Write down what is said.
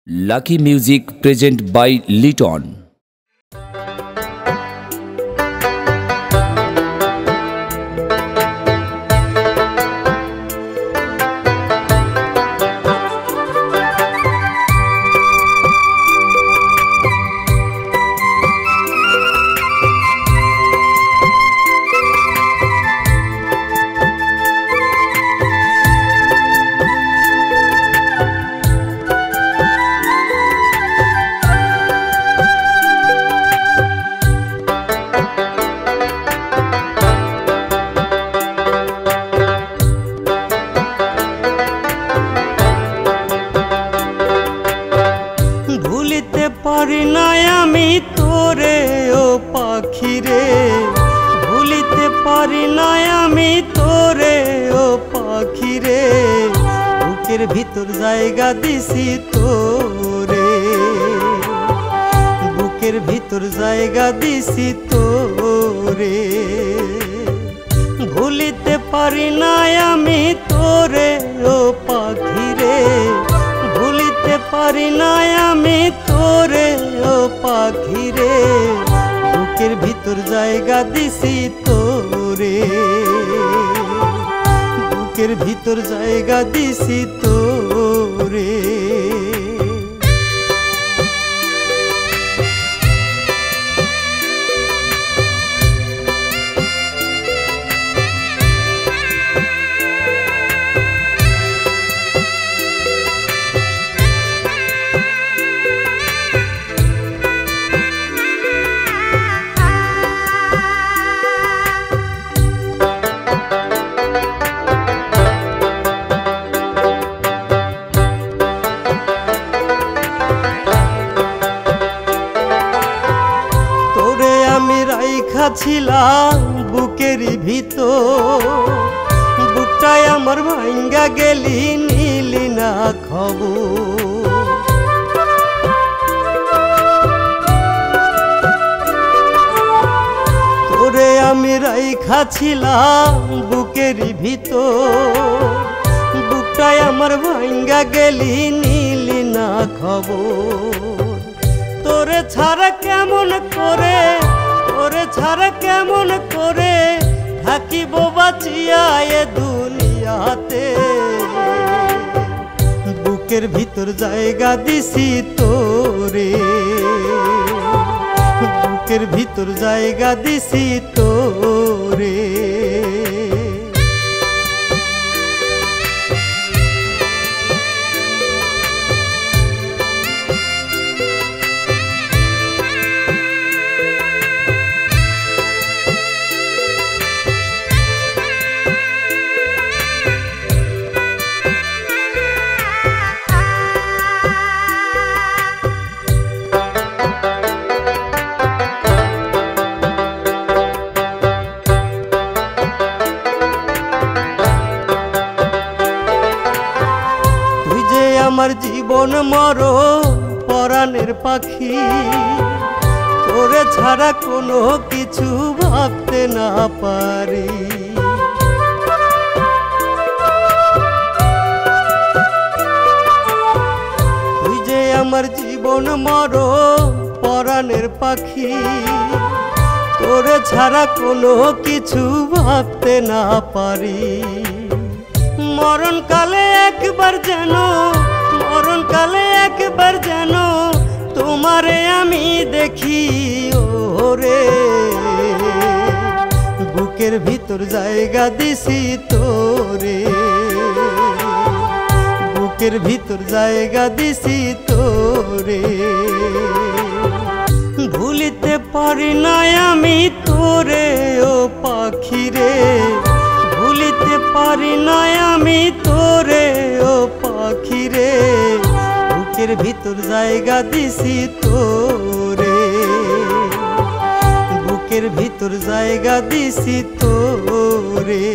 Lucky Music present by Liton. ভুলিতে পারি না আমি তোরে ও পাখি রে, ভুলিতে পারি না আমি তোরে ও পাখি রে, বুকের ভিতর জায়গা দিছি তোরে, বুকের ভিতর জায়গা দিছি তোরে। ভুলিতে পারি না আমি তোরে ও পাখি রে, ভুলিতে পারি না আমি তোরে ও পাখি রে, বুকের ভিতর জায়গা দিছি তোরে, বুকের ভিতর জায়গা দিছি তোরে। আমি রাইখা ছিলাম বুকেরই ভিতর, বুকটায় আমার ভাঙ্গা গেলি নিলি না খবর। তোরে আমি রাইখা ছিলাম বুকেরই ভিতর, বুকটায় আমার ভাঙ্গা গেলি নিলি না খবর। তোরে ছাড়া কেমন করে, তোরে ছাড়া কেমন করে থাকিব বাঁচিয়া এ দুনিয়াতে, বুকের ভিতর জায়গা দিছি তোরে, বুকের ভিতর জায়গা দিছি তোরে। আমার জীবন মরণ পরাণের পাখি, তোরে ছাড়া কোনো কিছু ভাবতে না পারি। তুই যে আমার জীবন মরণ পরাণের পাখি, তোরে ছাড়া কোনো কিছু ভাবতে না পারি। মরণকালে একবার যেন, মরণকালে একবার যেন তোমারে আমি দেখি ওরে, বুকের ভিতর জায়গা দিছি তোরে, বুকের ভিতর জায়গা দিছি তোরে। ভুলিতে পারি না আমি তোরে ও পাখি রে, ভুলিতে পারি না আমি তোরে ও পাখি রে, বুকের ভিতর জায়গা দিছি তোরে, বুকের ভিতর জায়গা দিছি তোরে।